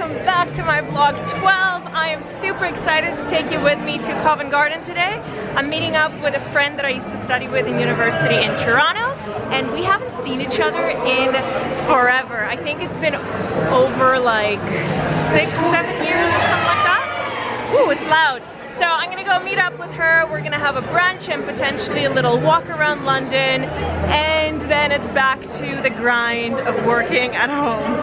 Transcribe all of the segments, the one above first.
welcome back to my vlog 12. I am super excited to take you with me to Covent Garden today. I'm meeting up with a friend that I used to study with in university in Toronto, and we haven't seen each other in forever. I think it's been over like 6-7 years or something like that. Ooh, it's loud. So I'm gonna go meet up with her. We're gonna have a brunch and potentially a little walk around London, and then it's back to the grind of working at home.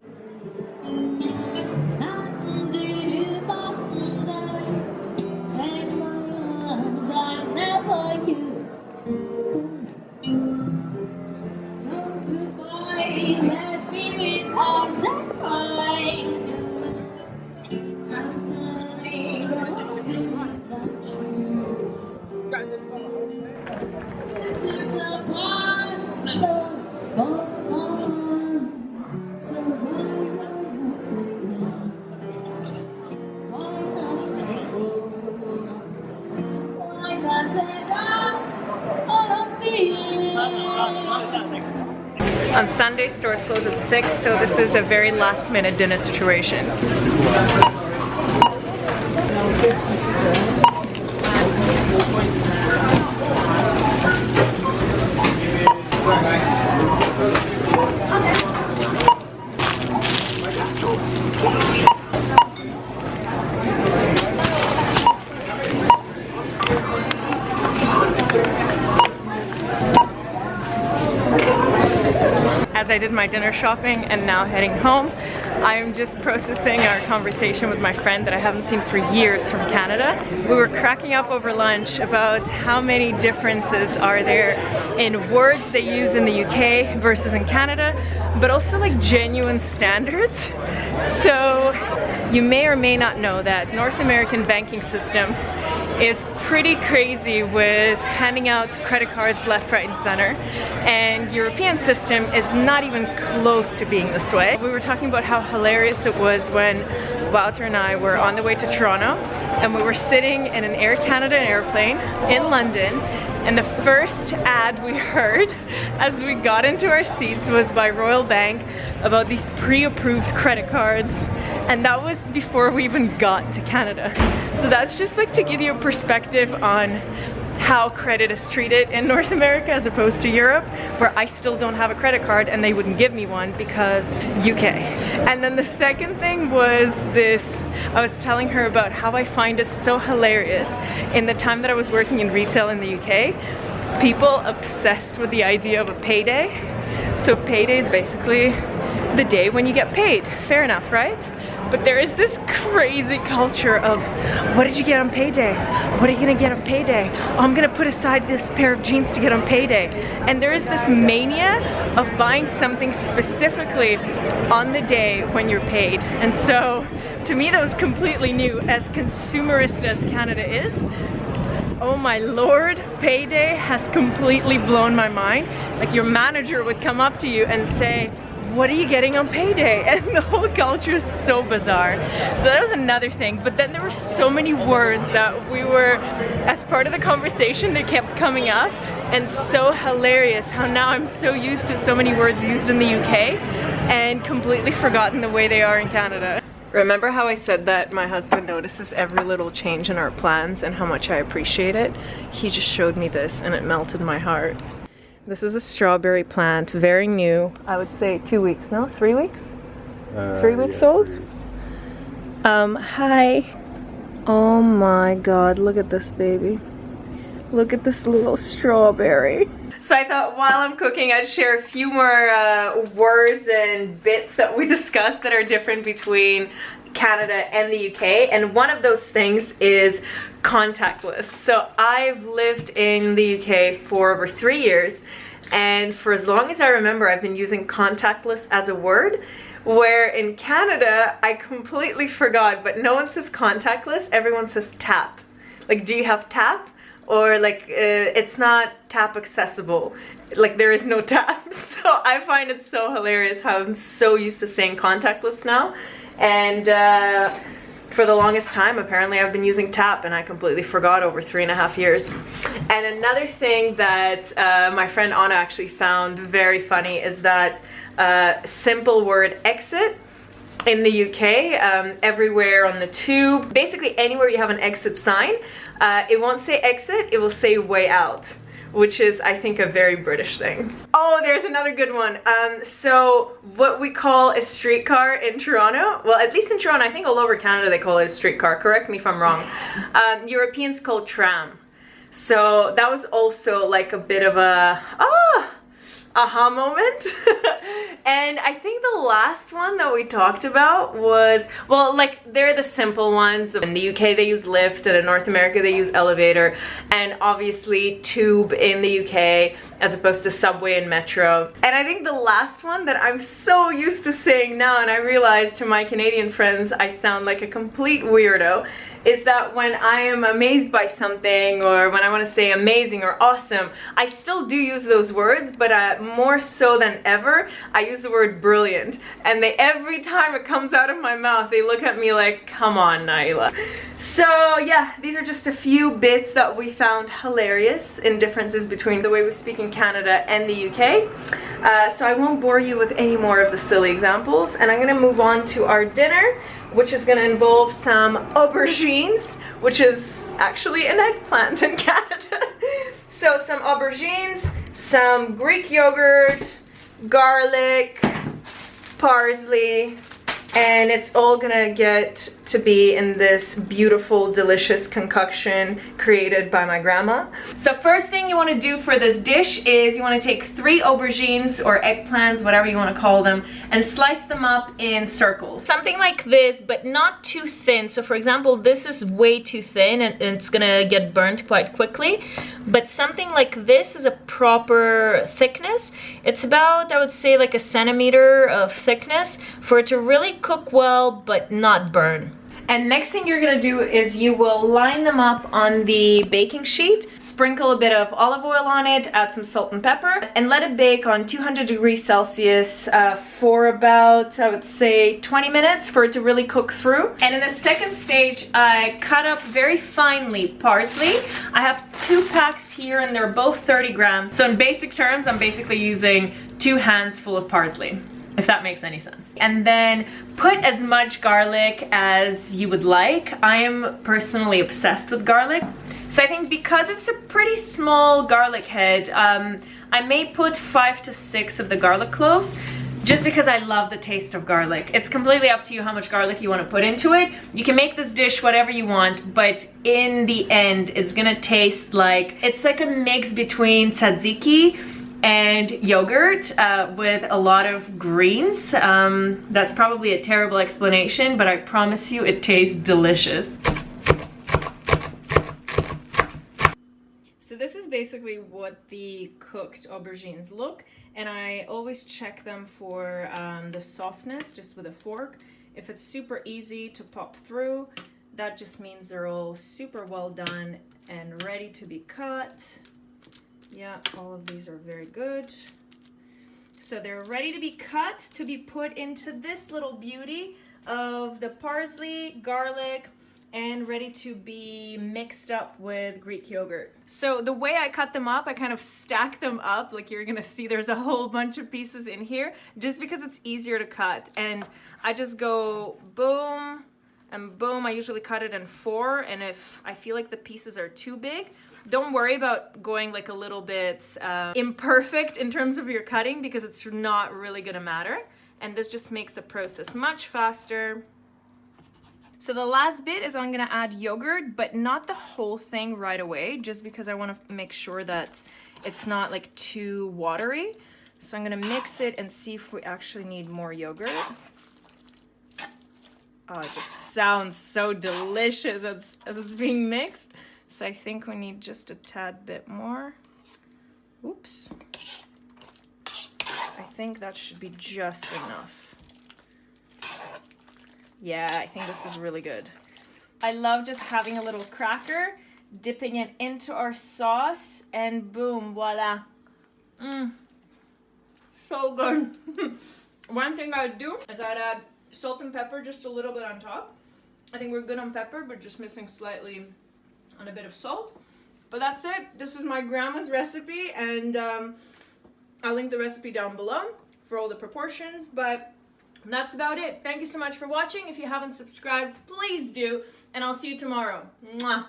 On Sunday, stores close at 6, so this is a very last-minute dinner situation. As I did my dinner shopping and now heading home, I'm just processing our conversation with my friend that I haven't seen for years from Canada. We were cracking up over lunch about how many differences are there in words they use in the UK versus in Canada, but also like genuine standards. So you may or may not know that North American banking system is pretty crazy with handing out credit cards left, right, and center, and European system is not even close to being this way. We were talking about how hilarious it was when Wouter and I were on the way to Toronto, and we were sitting in an Air Canada airplane in London, and the first ad we heard as we got into our seats was by Royal Bank about these pre-approved credit cards, and that was before we even got to Canada. So that's just like to give you a perspective on how credit is treated in North America as opposed to Europe, where I still don't have a credit card and they wouldn't give me one because UK. And then the second thing was this, I was telling her about how I find it so hilarious in the time that I was working in retail in the UK, people obsessed with the idea of a payday. So payday is basically the day when you get paid. Fair enough, right? But there is this crazy culture of, what did you get on payday? What are you gonna get on payday? Oh, I'm gonna put aside this pair of jeans to get on payday. And there is this mania of buying something specifically on the day when you're paid. And so, to me that was completely new. As consumerist as Canada is, oh my lord, payday has completely blown my mind. Like your manager would come up to you and say, what are you getting on payday? And the whole culture is so bizarre. So that was another thing. But then there were so many words that we were, as part of the conversation, they kept coming up. And so hilarious how now I'm so used to so many words used in the UK and completely forgotten the way they are in Canada. Remember how I said that my husband notices every little change in our plans and how much I appreciate it? He just showed me this and it melted my heart. This is a strawberry plant, very new. I would say 2 weeks, no? 3 weeks? 3 weeks yeah. old? Hi. Oh my god, look at this baby. Look at this little strawberry. So I thought while I'm cooking I'd share a few more words and bits that we discussed that are different between Canada and the UK, and one of those things is contactless. So I've lived in the UK for over 3 years, and for as long as I remember I've been using contactless as a word, where in Canada I completely forgot, but no one says contactless, everyone says tap. Like, do you have tap? Or like, it's not tap accessible. Like, there is no tap. So I find it so hilarious how I'm so used to saying contactless now. And for the longest time, apparently I've been using tap, and I completely forgot over 3.5 years. And another thing that my friend Anna actually found very funny is that simple word exit in the UK, everywhere on the tube, basically anywhere you have an exit sign, it won't say exit, it will say way out, which is, I think, a very British thing. Oh, there's another good one. So what we call a streetcar in Toronto, well, at least in Toronto, I think all over Canada they call it a streetcar, correct me if I'm wrong. Europeans call tram. So that was also like a bit of a, aha moment. And I think the last one that we talked about was, well, like they're the simple ones. In the UK they use lift, and in North America they use elevator, and obviously tube in the UK as opposed to subway and metro. And I think the last one that I'm so used to saying now, and I realize to my Canadian friends I sound like a complete weirdo, is that when I am amazed by something, or when I want to say amazing or awesome, I still do use those words, but more so than ever, I use the word brilliant. And every time it comes out of my mouth, they look at me like, come on, Naila. So yeah, these are just a few bits that we found hilarious in differences between the way we speak in Canada and the UK. So I won't bore you with any more of the silly examples, and I'm gonna move on to our dinner, which is gonna involve some aubergines, which is actually an eggplant in Canada. So some aubergines, some Greek yogurt, garlic, parsley, and it's all gonna get to be in this beautiful, delicious concoction created by my grandma. So first thing you want to do for this dish is you want to take 3 aubergines or eggplants, whatever you want to call them, and slice them up in circles. Something like this, but not too thin. So for example, this is way too thin and it's gonna get burnt quite quickly. But something like this is a proper thickness. It's about, I would say, like a centimeter of thickness for it to really cook well but not burn. And next thing you're gonna do is you will line them up on the baking sheet, sprinkle a bit of olive oil on it, add some salt and pepper, and let it bake on 200 degrees Celsius for about, I would say, 20 minutes for it to really cook through. And in the second stage, I cut up very finely parsley. I have 2 packs here and they're both 30 grams. So in basic terms, I'm basically using 2 hands full of parsley, if that makes any sense. And then put as much garlic as you would like. I am personally obsessed with garlic. So I think because it's a pretty small garlic head, I may put 5 to 6 of the garlic cloves, just because I love the taste of garlic. It's completely up to you how much garlic you want to put into it. You can make this dish whatever you want, but in the end, it's gonna taste like, it's like a mix between tzatziki and yogurt with a lot of greens. That's probably a terrible explanation, but I promise you it tastes delicious. So this is basically what the cooked aubergines look, and I always check them for the softness just with a fork. If it's super easy to pop through, that just means they're all super well done and ready to be cut. Yeah, all of these are very good. So they're ready to be cut, to be put into this little beauty of the parsley, garlic, and ready to be mixed up with Greek yogurt. So the way I cut them up, I kind of stack them up, like you're gonna see there's a whole bunch of pieces in here, just because it's easier to cut. And I just go boom and boom. I usually cut it in 4, and if I feel like the pieces are too big, don't worry about going like a little bit imperfect in terms of your cutting, because it's not really gonna matter. And this just makes the process much faster. So the last bit is I'm gonna add yogurt, but not the whole thing right away, just because I wanna make sure that it's not like too watery. So I'm gonna mix it and see if we actually need more yogurt. Oh, it just sounds so delicious as it's being mixed. So I think we need just a tad bit more. Oops. I think that should be just enough. Yeah, I think this is really good. I love just having a little cracker, dipping it into our sauce, and boom, voila. So good. One thing I'd do is I'd add salt and pepper just a little bit on top. I think we're good on pepper, but just missing slightly on a bit of salt. But that's it. This is my grandma's recipe, and I'll link the recipe down below for all the proportions. But that's about it. Thank you so much for watching. If you haven't subscribed, please do, and I'll see you tomorrow. Mwah.